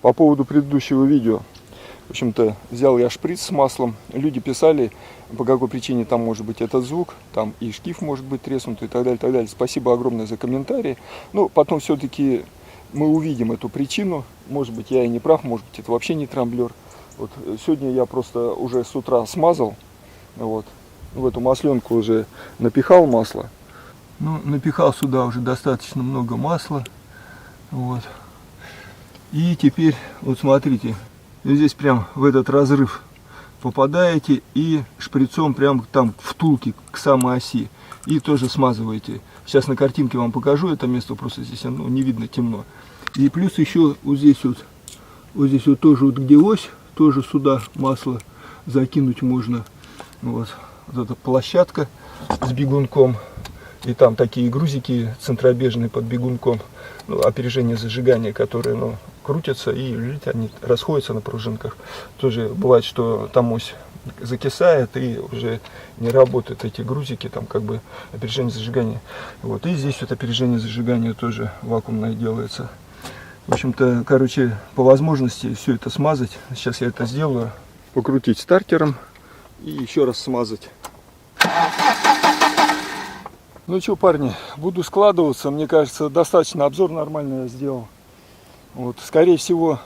По поводу предыдущего видео. В общем-то, взял я шприц с маслом. Люди писали, по какой причине там может быть этот звук. Там и шкив может быть треснутый и так далее, так далее. Спасибо огромное за комментарии. Но потом все-таки мы увидим эту причину. Может быть, я и не прав, может быть, это вообще не трамблер. Вот сегодня я просто уже с утра смазал. Вот. В эту масленку уже напихал масло. Ну, напихал сюда уже достаточно много масла. Вот. И теперь, вот смотрите, здесь прям в этот разрыв попадаете и шприцом прям там втулки к самой оси. И тоже смазываете. Сейчас на картинке вам покажу это место, просто здесь оно не видно, темно. И плюс еще вот здесь вот тоже вот где ось, тоже сюда масло закинуть можно. Вот эта площадка с бегунком. И там такие грузики центробежные под бегунком. Ну, опережение зажигания, которые крутятся и они расходятся на пружинках. Тоже бывает, что там ось закисает и уже не работают эти грузики, там как бы опережение зажигания. Вот. И здесь вот опережение зажигания тоже вакуумное делается. В общем-то, короче, по возможности все это смазать. Сейчас я это сделаю. Покрутить стартером и еще раз смазать. Ну что, парни, буду складываться. Мне кажется, достаточно обзор нормально я сделал. Вот. Скорее всего,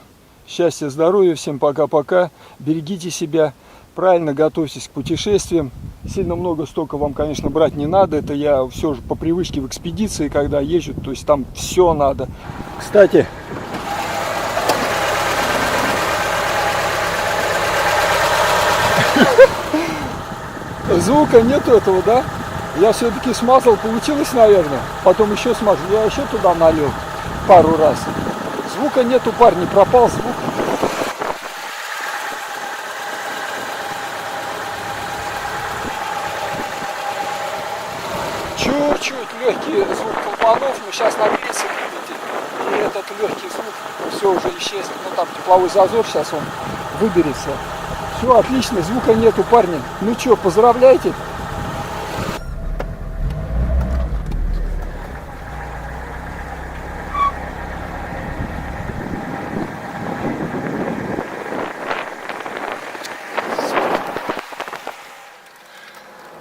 счастья, здоровья. Всем пока-пока. Берегите себя. Правильно готовьтесь к путешествиям. Сильно много стока вам, конечно, брать не надо. Это я все же по привычке в экспедиции, когда езжу. То есть там все надо. Кстати, звука нету этого, да? Я все-таки смазал, получилось, наверное. Потом еще смазал. Я еще туда налил пару раз. Звука нету, парни, пропал звук. Чуть-чуть легкий звук клапанов, но сейчас нагреется двигатель. И этот легкий звук все уже исчезнет. Ну там тепловой зазор, сейчас он выберется. Все, отлично, звука нету, парни. Ну что, поздравляйте.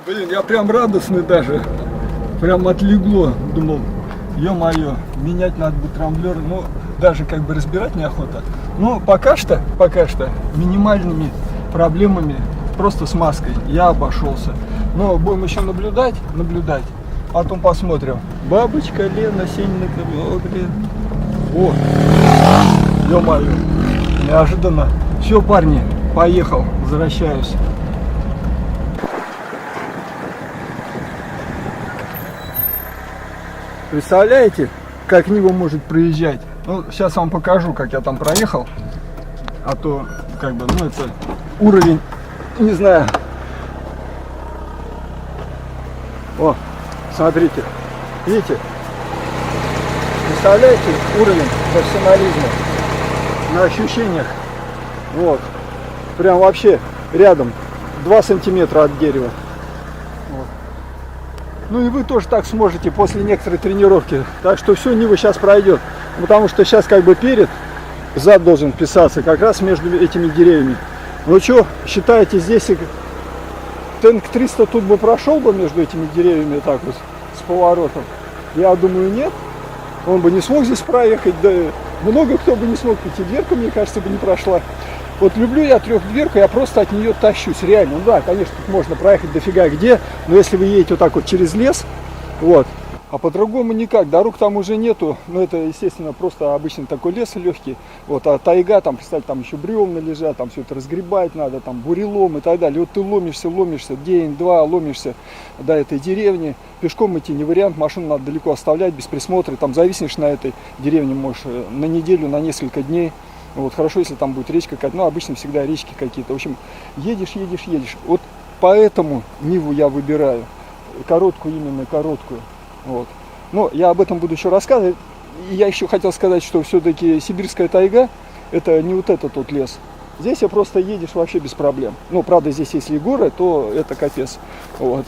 Блин, я прям радостный даже. Прям отлегло. Думал, ё-моё, менять надо будет трамблер. Но даже как бы разбирать неохота. Но пока что минимальными проблемами, просто смазкой я обошелся. Но будем еще наблюдать. Потом посмотрим. Бабочка Лена, сильно, блин. О, ё-моё, неожиданно. Все, парни, поехал, возвращаюсь. Представляете, как Нива может проезжать? Ну, сейчас вам покажу, как я там проехал. А то, как бы, ну, это уровень, не знаю. О, смотрите, видите? Представляете уровень профессионализма на ощущениях? Вот, прям вообще рядом, 2 сантиметра от дерева. Ну и вы тоже так сможете после некоторой тренировки. Так что все, Нива сейчас пройдет. Потому что сейчас как бы перед, зад должен вписаться как раз между этими деревьями. Ну что, считаете, здесь Тенк 300 тут бы прошел бы между этими деревьями так вот с поворотом? Я думаю, нет. Он бы не смог здесь проехать. Да много кто бы не смог. Пятидверка, мне кажется, бы не прошла. Вот люблю я трехдверку, я просто от нее тащусь, реально. Ну да, конечно, тут можно проехать дофига где, но если вы едете вот так вот через лес, вот, а по-другому никак, дорог там уже нету, ну это, естественно, просто обычный такой лес легкий, вот, а тайга, там, представьте, там еще бревна лежат, там все это разгребать надо, там бурелом и так далее, вот ты ломишься, день-два ломишься до этой деревни, пешком идти не вариант, машину надо далеко оставлять, без присмотра, там зависнешь на этой деревне, можешь на неделю, на несколько дней. Вот, хорошо, если там будет речка какая-то, ну, обычно всегда речки какие-то. В общем, едешь. Вот поэтому Ниву я выбираю. Именно короткую. Вот. Но я об этом буду еще рассказывать. И я еще хотел сказать, что все-таки сибирская тайга, это не вот этот вот лес. Здесь я просто едешь вообще без проблем. Ну, правда, здесь если горы, то это капец. Вот.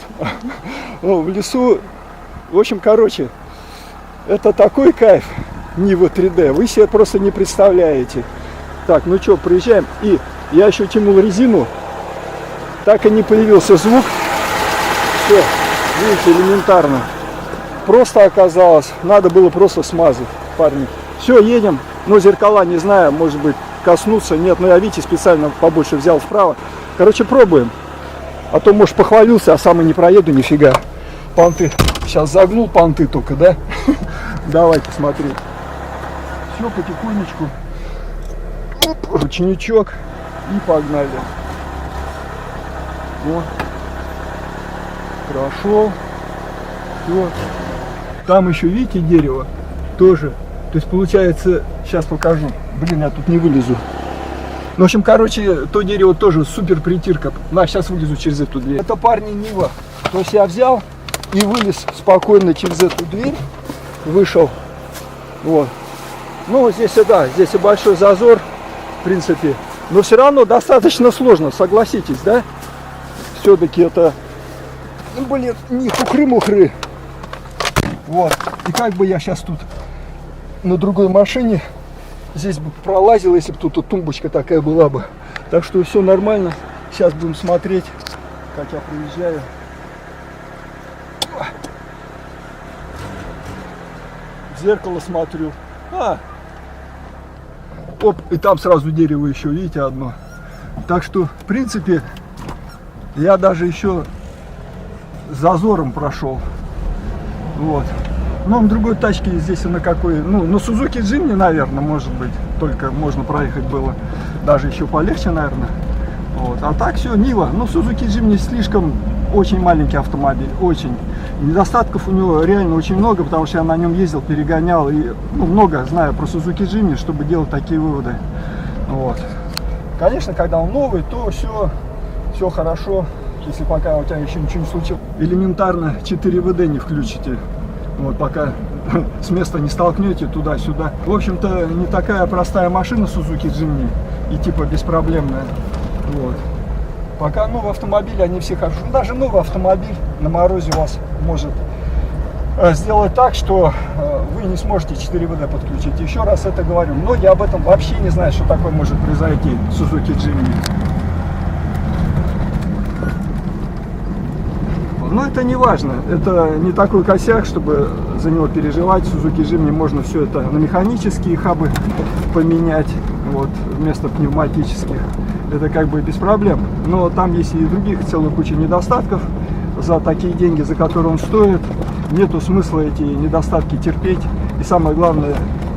Ну, в лесу, в общем, короче, это такой кайф. Нива 3D, вы себе просто не представляете. Так, ну что, приезжаем. И я еще тянул резину. Так и не появился звук. Все, видите, элементарно. Просто оказалось, надо было просто смазать, парни. Все, едем. Но зеркала, не знаю, может быть, коснуться. Нет, но я, видите, специально побольше взял вправо. Короче, пробуем. А то, может, похвалился, а сам и не проеду, нифига. Понты. Сейчас загнул понты только, да? Давайте смотреть. Все, потихонечку. Оп, ручничок. И погнали. Вот. Хорошо. Все. Там еще, видите, дерево тоже. То есть, получается, сейчас покажу. Блин, я тут не вылезу. Ну, в общем, короче, то дерево тоже супер притирка. На, сейчас вылезу через эту дверь. Это, парни, Нива. То есть я взял и вылез спокойно через эту дверь. Вышел. Вот. Ну, здесь, да, здесь и большой зазор, в принципе. Но все равно достаточно сложно, согласитесь, да? Все-таки это, ну, блин, не хухры-мухры. Вот. И как бы я сейчас тут на другой машине здесь бы пролазил, если бы тут тумбочка такая была бы. Так что все нормально. Сейчас будем смотреть, как я проезжаю. В зеркало смотрю. Оп, и там сразу дерево еще, видите, одно. Так что, в принципе, я даже еще с зазором прошел. Вот. Но на другой тачке здесь на какой, ну, на Suzuki Jimny, наверное, может быть, только можно проехать было даже еще полегче, наверное. Вот. А так все, Нива. Ну, Suzuki Jimny слишком очень маленький автомобиль, очень. Недостатков у него реально очень много, потому что я на нем ездил, перегонял и, ну, много знаю про Suzuki Jimny, чтобы делать такие выводы. Вот. Конечно, когда он новый, то все хорошо. Если пока у тебя еще ничего не случилось, элементарно 4 ВД не включите. Вот, пока с места не столкнете туда-сюда. В общем-то, не такая простая машина Suzuki Jimny и типа беспроблемная. Вот. Пока новый автомобиль, они все хорошо. Даже новый автомобиль на морозе вас может сделать так, что вы не сможете 4 ВД подключить. Еще раз это говорю. Многие об этом вообще не знают, что такое может произойти в Suzuki Jimny. Но это не важно, это не такой косяк, чтобы за него переживать. В Suzuki Jimny можно все это на механические хабы поменять, вот, вместо пневматических. Это как бы без проблем. Но там есть и других целая куча недостатков. За такие деньги, за которые он стоит, нету смысла эти недостатки терпеть. И самое главное,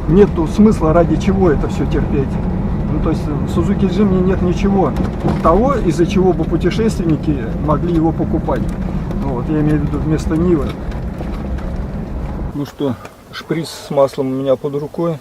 нету смысла ради чего это все терпеть. Ну, то есть в Suzuki Jimny нет ничего того, из-за чего бы путешественники могли его покупать. Вот, я имею в виду вместо Нивы. Ну что, шприц с маслом у меня под рукой.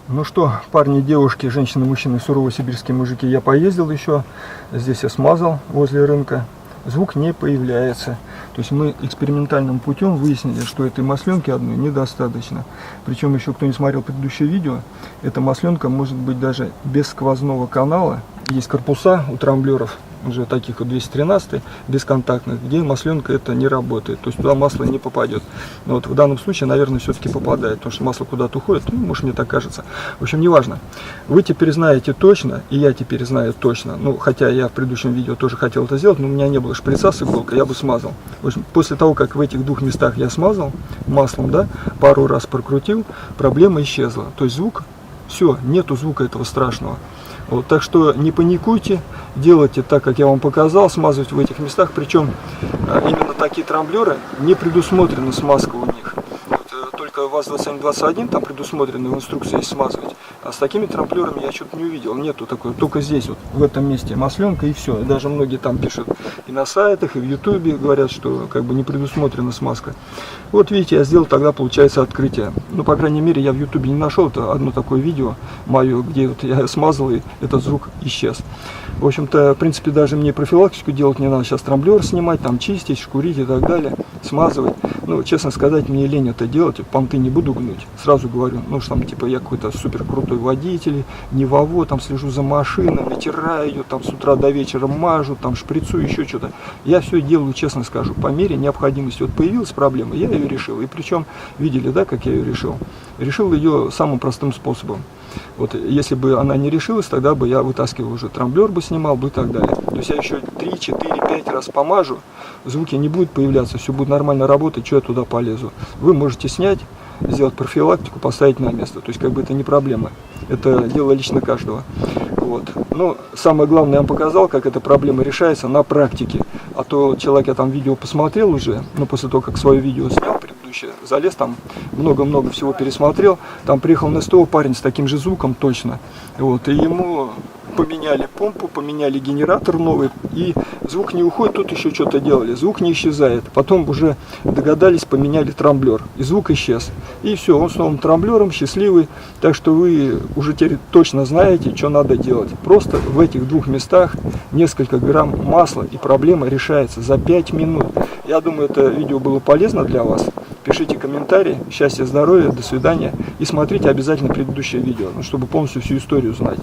Ну что, парни, девушки, женщины, мужчины, суровые сибирские мужики, я поездил еще. Здесь я смазал возле рынка. Звук не появляется. То есть мы экспериментальным путем выяснили, что этой масленки одной недостаточно. Причем еще кто не смотрел предыдущее видео, эта масленка может быть даже без сквозного канала. Есть корпуса у трамблеров, уже таких вот 213 бесконтактных, где масленка это не работает, то есть туда масло не попадет. Но вот в данном случае, наверное, все-таки попадает, потому что масло куда-то уходит, ну, может, мне так кажется. В общем, неважно. Вы теперь знаете точно, и я теперь знаю точно, ну, хотя я в предыдущем видео тоже хотел это сделать, но у меня не было шприца с иголкой, я бы смазал. В общем, после того, как в этих двух местах я смазал маслом, да, пару раз прокрутил, проблема исчезла. То есть звук, все, нету звука этого страшного. Вот, так что не паникуйте, делайте так, как я вам показал, смазывать в этих местах. Причем именно такие трамблеры не предусмотрена смазка у них. Вот, только ВАЗ-2721 там предусмотрено в инструкции есть смазывать. А с такими трамблерами я что-то не увидел. Нету такой, только здесь вот, в этом месте масленка и все. Даже многие там пишут и на сайтах, и в ютубе говорят, что как бы не предусмотрена смазка. Вот видите, я сделал тогда, получается, открытие. Ну, по крайней мере, я в ютубе не нашел. Это одно такое видео мое, где вот я смазал, и этот звук исчез. В общем-то, в принципе, даже мне профилактику делать не надо. Сейчас трамблер снимать, там чистить, шкурить и так далее, смазывать. Ну, честно сказать, мне лень это делать. Понты не буду гнуть, сразу говорю. Ну, что там, типа, я какой-то супер крутой водитель, не вово, там слежу за машиной, вытираю ее, там с утра до вечера мажу, там шприцу, еще что-то. Я все делаю, честно скажу, по мере необходимости. Вот появилась проблема, я ее решил. И причем, видели, да, как я ее решил? Решил ее самым простым способом. Вот если бы она не решилась, тогда бы я вытаскивал уже трамблер, бы снимал бы и так далее. То есть я еще 3, 4, 5 раз помажу, звуки не будут появляться, все будет нормально работать, что я туда полезу. Вы можете снять, сделать профилактику, поставить на место. То есть как бы это не проблема. Это дело лично каждого. Вот. Но самое главное, я вам показал, как эта проблема решается на практике. А то человек, я там видео посмотрел уже, но после того, как свое видео снял, предыдущее, залез там, много-много всего пересмотрел. Там приехал на СТО парень с таким же звуком точно. Вот. И ему поменяли помпу, поменяли генератор новый, и звук не уходит, тут еще что-то делали, звук не исчезает. Потом уже догадались, поменяли трамблер, и звук исчез. И все, он с новым трамблером, счастливый. Так что вы уже теперь точно знаете, что надо делать. Просто в этих 2 местах несколько грамм масла, и проблема решается за 5 минут. Я думаю, это видео было полезно для вас. Пишите комментарии. Счастья, здоровья, до свидания. И смотрите обязательно предыдущее видео, чтобы полностью всю историю знать.